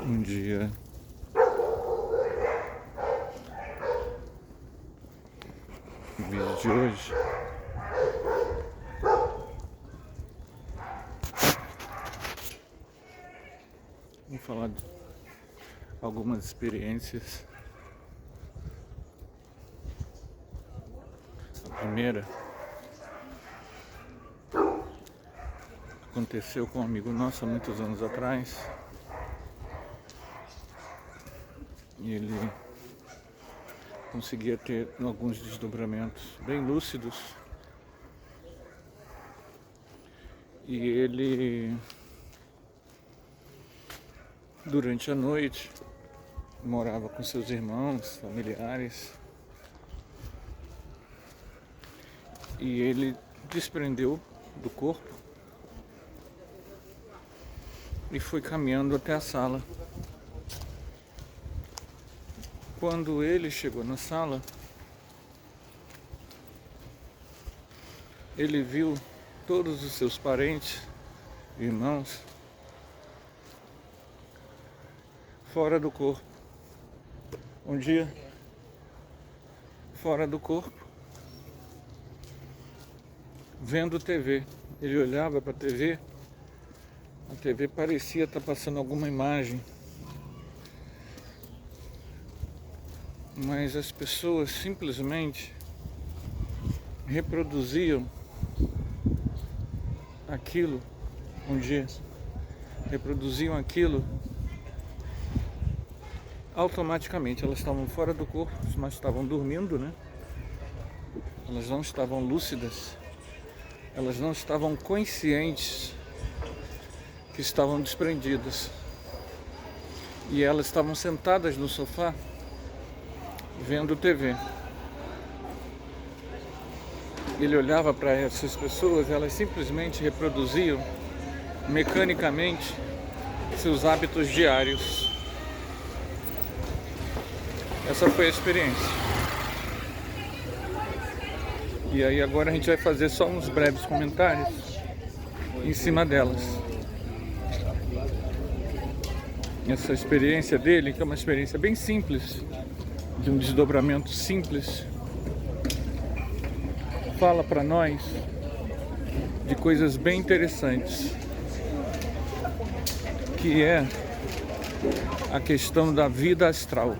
Um dia o vídeo de hoje vou falar de algumas experiências. A primeira aconteceu com um amigo nosso há muitos anos atrás. E ele conseguia ter alguns desdobramentos bem lúcidos. E ele, durante a noite, morava com seus irmãos, familiares. E ele desprendeu do corpo e foi caminhando até a sala. Quando ele chegou na sala, ele viu todos os seus parentes, irmãos, fora do corpo. Um dia, fora do corpo, vendo TV. Ele olhava para a TV parecia estar passando alguma imagem, mas as pessoas simplesmente reproduziam aquilo. Um dia reproduziam aquilo automaticamente. Elas estavam fora do corpo, mas estavam dormindo, né? Elas não estavam lúcidas, elas não estavam conscientes que estavam desprendidas. E elas estavam sentadas no sofá vendo TV. Ele olhava para essas pessoas, elas simplesmente reproduziam mecanicamente seus hábitos diários. Essa foi a experiência. E aí agora a gente vai fazer só uns breves comentários em cima delas. Essa experiência dele, que é uma experiência bem simples, de um desdobramento simples, fala para nós de coisas bem interessantes, que é a questão da vida astral,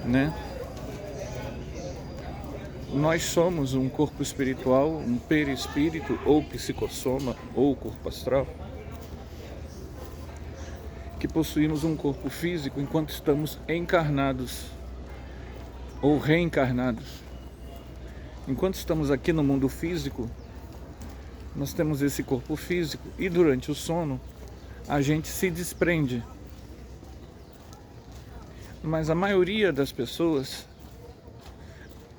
né? Nós somos um corpo espiritual, um perispírito, ou psicossoma, ou corpo astral, que possuímos um corpo físico enquanto estamos encarnados ou reencarnados. Enquanto estamos aqui no mundo físico, nós temos esse corpo físico e durante o sono a gente se desprende. Mas a maioria das pessoas,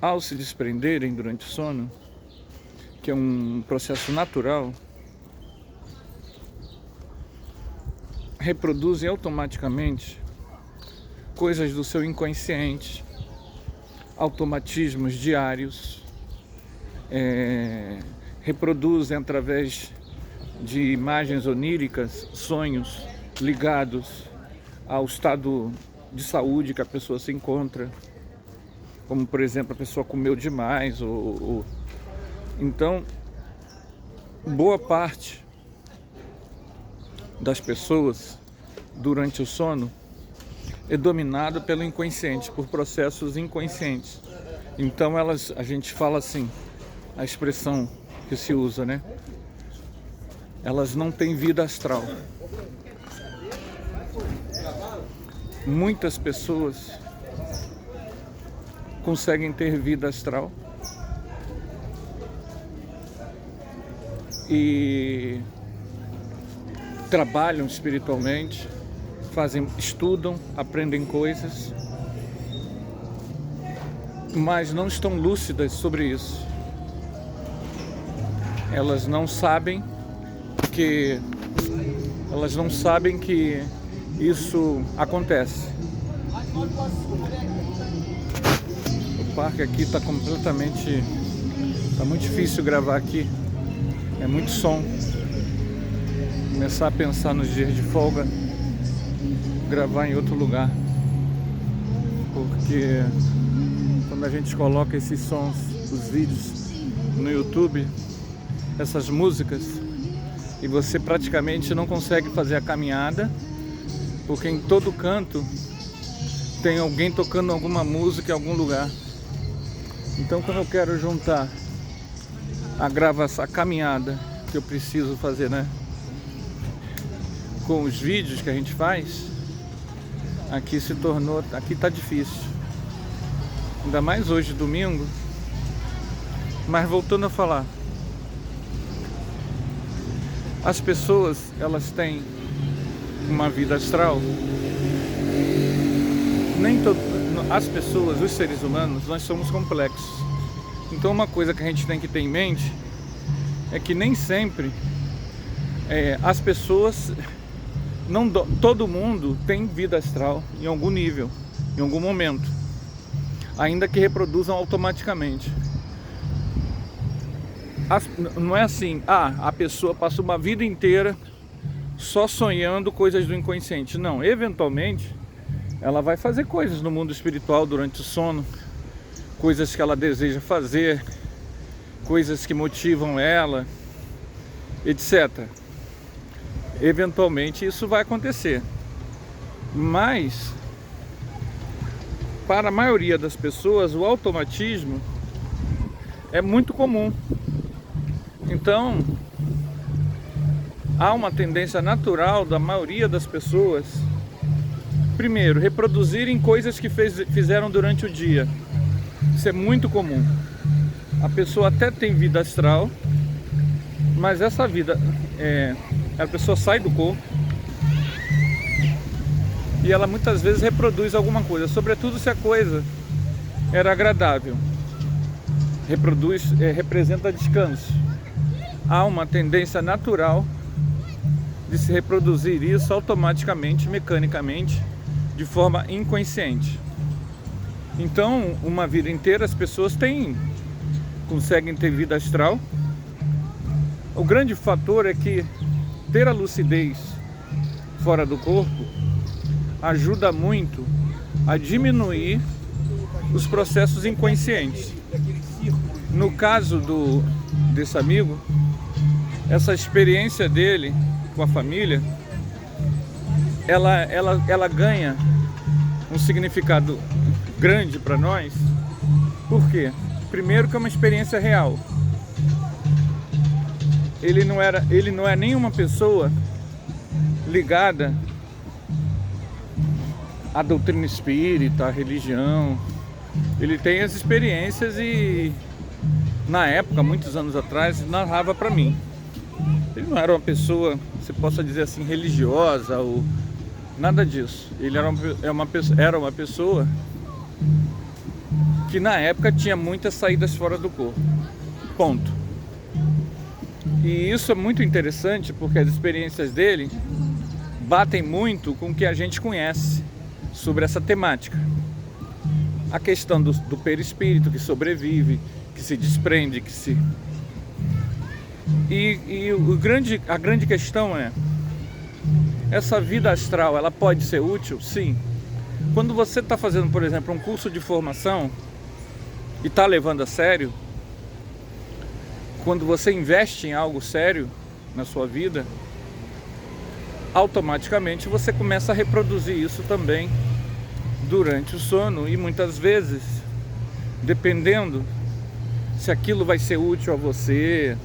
ao se desprenderem durante o sono, que é um processo natural, reproduzem automaticamente coisas do seu inconsciente, automatismos diários, reproduzem através de imagens oníricas sonhos ligados ao estado de saúde que a pessoa se encontra, como por exemplo a pessoa comeu demais Então, boa parte das pessoas durante o sono é dominado pelo inconsciente, por processos inconscientes. Então a gente fala assim, a expressão que se usa, né? Elas não têm vida astral. Muitas pessoas conseguem ter vida astral e trabalham espiritualmente, estudam, aprendem coisas, mas não estão lúcidas sobre isso. Elas não sabem que isso acontece. O parque aqui está completamente... Tá muito difícil gravar aqui. É muito som. Começar a pensar nos dias de folga gravar em outro lugar, porque quando a gente coloca esses sons, os vídeos no YouTube, essas músicas, e você praticamente não consegue fazer a caminhada, porque em todo canto tem alguém tocando alguma música em algum lugar. Então, quando eu quero juntar a caminhada que eu preciso fazer, né, com os vídeos que a gente faz, aqui tá difícil. Ainda mais hoje, domingo. Mas voltando a falar, as pessoas, elas têm uma vida astral. As pessoas, os seres humanos, nós somos complexos. Então uma coisa que a gente tem que ter em mente é que nem sempre as pessoas, todo mundo tem vida astral em algum nível, em algum momento, ainda que reproduzam automaticamente. Não é assim, a pessoa passa uma vida inteira só sonhando coisas do inconsciente. Não, eventualmente ela vai fazer coisas no mundo espiritual durante o sono, coisas que ela deseja fazer, coisas que motivam ela, etc. Eventualmente isso vai acontecer, mas para a maioria das pessoas o automatismo é muito comum. Então há uma tendência natural da maioria das pessoas, primeiro, reproduzirem coisas que fizeram durante o dia. Isso é muito comum. A pessoa até tem vida astral, mas essa vida, a pessoa sai do corpo e ela muitas vezes reproduz alguma coisa, sobretudo se a coisa era agradável. Representa descanso. Há uma tendência natural de se reproduzir isso automaticamente, mecanicamente, de forma inconsciente. Então, uma vida inteira as pessoas conseguem ter vida astral. O grande fator é que ter a lucidez fora do corpo ajuda muito a diminuir os processos inconscientes. No caso desse amigo, essa experiência dele com a família, ela ganha um significado grande para nós. Por quê? Primeiro, que é uma experiência real. Ele não é nenhuma pessoa ligada à doutrina espírita, à religião. Ele tem as experiências e, na época, muitos anos atrás, narrava para mim. Ele não era uma pessoa, você possa dizer assim, religiosa ou nada disso. Ele era uma pessoa que na época tinha muitas saídas fora do corpo. Ponto. E isso é muito interessante porque as experiências dele batem muito com o que a gente conhece sobre essa temática. A questão do perispírito que sobrevive, que se desprende, a grande questão é: essa vida astral, ela pode ser útil? Sim. Quando você está fazendo, por exemplo, um curso de formação e está levando a sério, quando você investe em algo sério na sua vida, automaticamente você começa a reproduzir isso também durante o sono. E muitas vezes, dependendo se aquilo vai ser útil a você,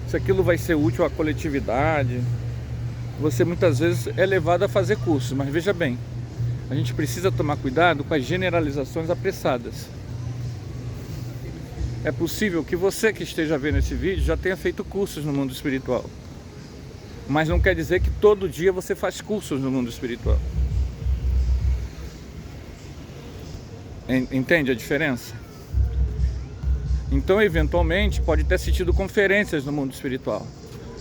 se aquilo vai ser útil à coletividade, você muitas vezes é levado a fazer curso. Mas veja bem, a gente precisa tomar cuidado com as generalizações apressadas. É possível que você que esteja vendo esse vídeo já tenha feito cursos no mundo espiritual, mas não quer dizer que todo dia você faz cursos no mundo espiritual. Entende a diferença? Então, eventualmente, pode ter assistido conferências no mundo espiritual,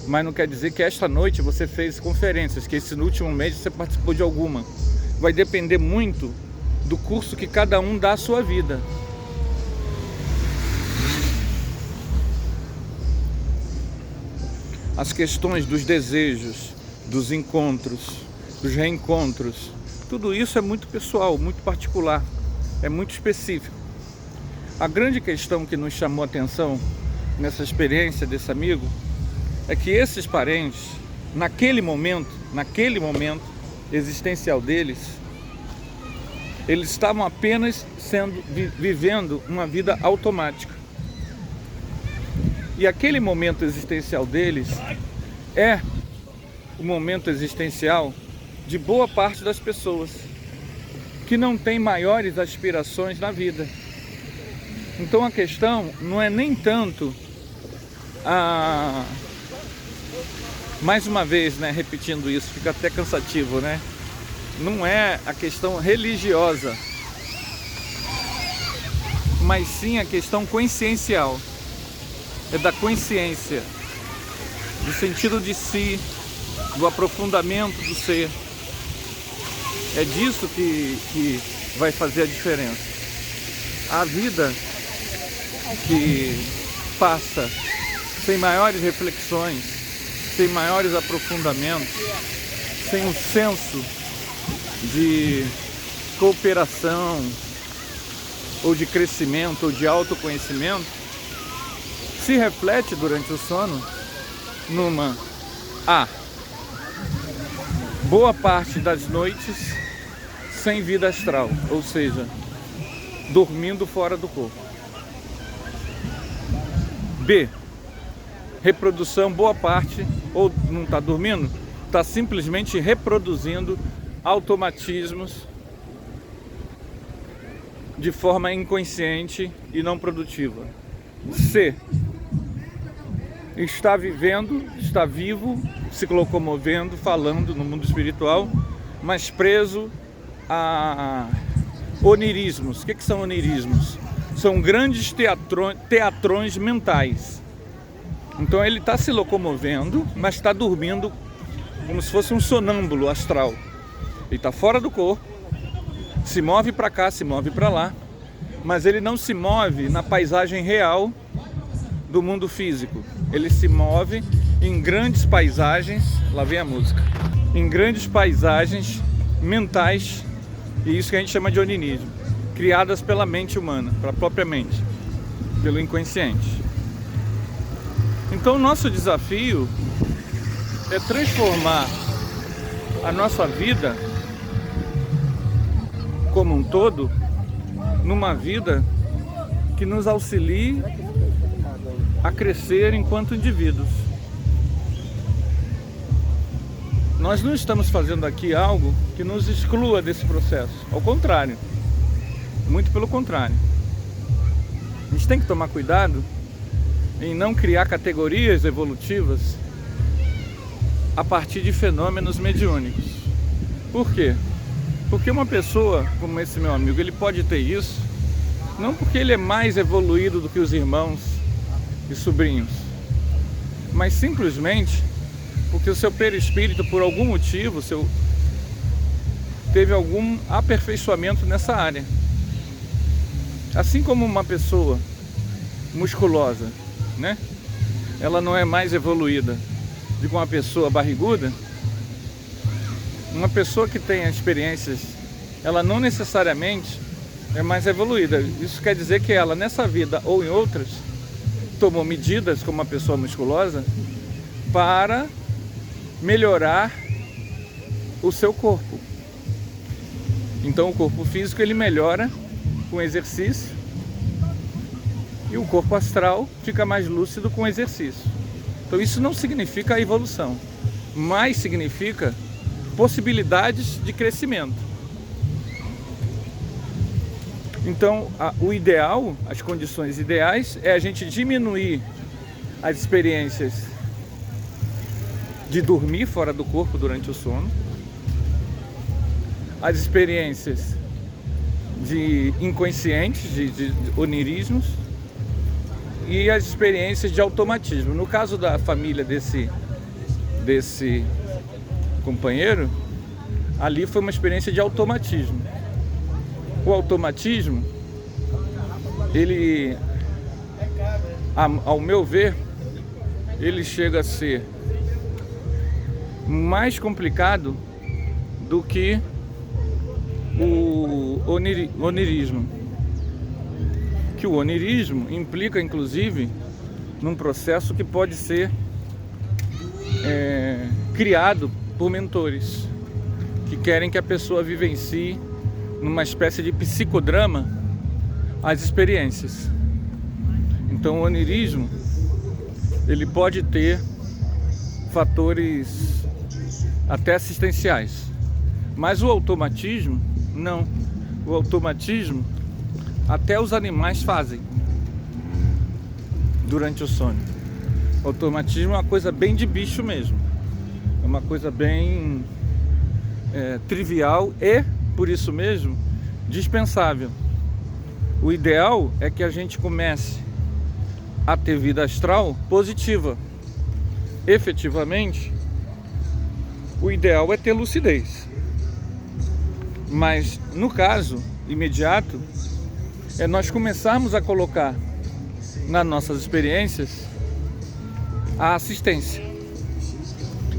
mas não quer dizer que esta noite você fez conferências, que esse último mês você participou de alguma. Vai depender muito do curso que cada um dá à sua vida. As questões dos desejos, dos encontros, os reencontros. Tudo isso é muito pessoal, muito particular, é muito específico. A grande questão que nos chamou a atenção nessa experiência desse amigo é que esses parentes, naquele momento existencial deles, eles estavam apenas vivendo uma vida automática. E aquele momento existencial deles é o momento existencial de boa parte das pessoas que não tem maiores aspirações na vida. Então a questão não é nem tanto mais uma vez, né, repetindo isso, fica até cansativo, né? Não é a questão religiosa, mas sim a questão consciencial. É da consciência, do sentido de si, do aprofundamento do ser. É disso que vai fazer a diferença. A vida que passa sem maiores reflexões, sem maiores aprofundamentos, sem um senso de cooperação, ou de crescimento, ou de autoconhecimento, se reflete durante o sono numa boa parte das noites sem vida astral, ou seja, dormindo fora do corpo. B, reprodução, boa parte, ou não está dormindo, está simplesmente reproduzindo automatismos de forma inconsciente e não produtiva. C, está vivendo, está vivo, se locomovendo, falando no mundo espiritual, mas preso a onirismos. O que são onirismos? São grandes teatrões mentais. Então ele está se locomovendo, mas está dormindo como se fosse um sonâmbulo astral. Ele está fora do corpo, se move para cá, se move para lá, mas ele não se move na paisagem real do mundo físico. Ele se move em grandes paisagens, lá vem a música, em grandes paisagens mentais, e isso que a gente chama de onirismo, criadas pela mente humana, pela própria mente, pelo inconsciente. Então o nosso desafio é transformar a nossa vida como um todo numa vida que nos auxilie a crescer enquanto indivíduos. Nós não estamos fazendo aqui algo que nos exclua desse processo, ao contrário, muito pelo contrário. A gente tem que tomar cuidado em não criar categorias evolutivas a partir de fenômenos mediúnicos. Por quê? Porque uma pessoa como esse meu amigo, ele pode ter isso, não porque ele é mais evoluído do que os irmãos e sobrinhos, mas simplesmente porque o seu perispírito, por algum motivo, teve algum aperfeiçoamento nessa área. Assim como uma pessoa musculosa, né? Ela não é mais evoluída do que uma pessoa barriguda. Uma pessoa que tem experiências, ela não necessariamente é mais evoluída. Isso quer dizer que ela, nessa vida ou em outras, tomou medidas como uma pessoa musculosa para melhorar o seu corpo. Então o corpo físico ele melhora com exercício e o corpo astral fica mais lúcido com exercício. Então isso não significa a evolução, mas significa possibilidades de crescimento. Então o ideal, as condições ideais é a gente diminuir as experiências de dormir fora do corpo durante o sono, as experiências de inconscientes, de onirismos, e as experiências de automatismo. No caso da família desse companheiro, ali foi uma experiência de automatismo. O automatismo, ele, ao meu ver, ele chega a ser mais complicado do que o onirismo. Que o onirismo implica, inclusive, num processo que pode ser criado por mentores que querem que a pessoa vivencie numa espécie de psicodrama as experiências. Então o onirismo, ele pode ter fatores até assistenciais, mas o automatismo não. O automatismo até os animais fazem durante o sono. O automatismo é uma coisa bem de bicho mesmo, é uma coisa bem trivial e, por isso mesmo, dispensável. O ideal é que a gente comece a ter vida astral positiva. Efetivamente, o ideal é ter lucidez. Mas, no caso imediato, é nós começarmos a colocar nas nossas experiências a assistência.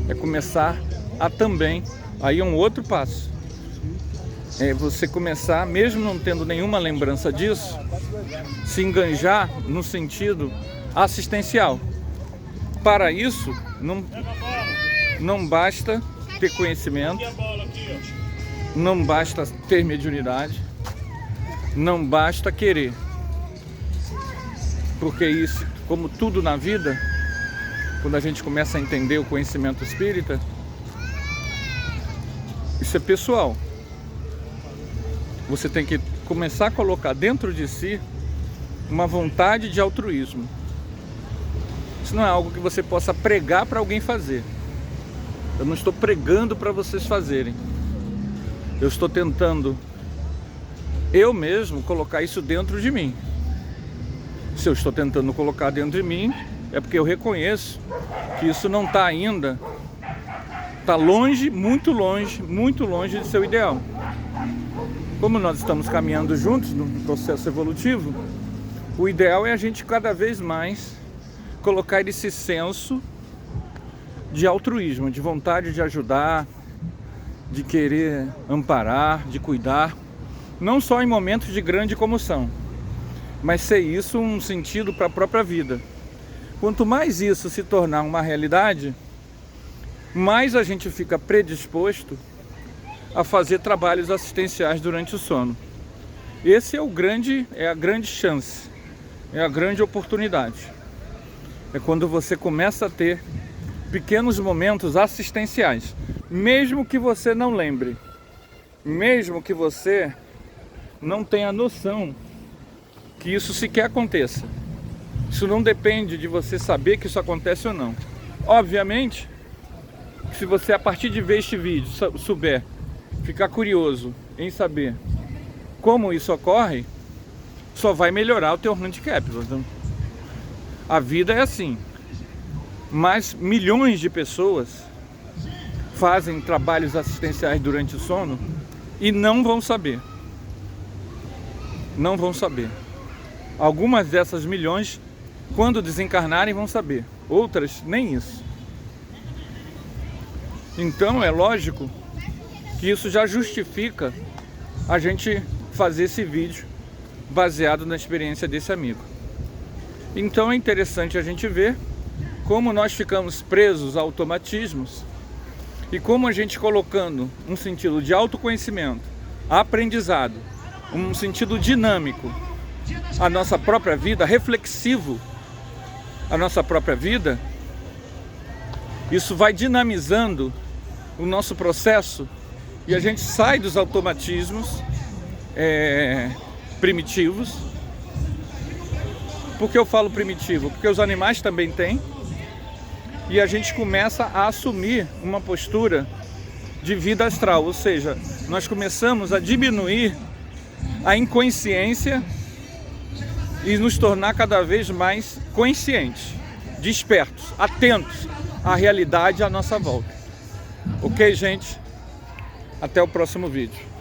É começar a também, aí é um outro passo, é você começar, mesmo não tendo nenhuma lembrança disso, se enganjar no sentido assistencial. Para isso, não basta ter conhecimento, não basta ter mediunidade, não basta querer. Porque isso, como tudo na vida, quando a gente começa a entender o conhecimento espírita, isso é pessoal. Você tem que começar a colocar dentro de si uma vontade de altruísmo. Isso não é algo que você possa pregar para alguém fazer. Eu não estou pregando para vocês fazerem. Eu estou tentando, eu mesmo, colocar isso dentro de mim. Se eu estou tentando colocar dentro de mim, é porque eu reconheço que isso não está ainda, está longe, muito longe de ser o ideal. Como nós estamos caminhando juntos no processo evolutivo, o ideal é a gente cada vez mais colocar esse senso de altruísmo, de vontade de ajudar, de querer amparar, de cuidar, não só em momentos de grande comoção, mas ser isso um sentido para a própria vida. Quanto mais isso se tornar uma realidade, mais a gente fica predisposto a fazer trabalhos assistenciais durante o sono. Esse é a grande chance, é a grande oportunidade. É quando você começa a ter pequenos momentos assistenciais, mesmo que você não lembre, mesmo que você não tenha noção que isso sequer aconteça. Isso não depende de você saber que isso acontece ou não. Obviamente, se você a partir de ver este vídeo souber, ficar curioso em saber como isso ocorre, só vai melhorar o teu handicap. A vida é assim. Mas milhões de pessoas fazem trabalhos assistenciais durante o sono e não vão saber. Não vão saber. Algumas dessas milhões, quando desencarnarem, vão saber. Outras, nem isso. Então é lógico que isso já justifica a gente fazer esse vídeo baseado na experiência desse amigo. Então é interessante a gente ver como nós ficamos presos a automatismos e como a gente colocando um sentido de autoconhecimento, aprendizado, um sentido dinâmico, a nossa própria vida, reflexivo, a nossa própria vida, isso vai dinamizando o nosso processo e a gente sai dos automatismos primitivos. Por que eu falo primitivo? Porque os animais também têm. E a gente começa a assumir uma postura de vida astral, ou seja, nós começamos a diminuir a inconsciência e nos tornar cada vez mais conscientes, despertos, atentos à realidade à nossa volta. Ok, gente? Até o próximo vídeo.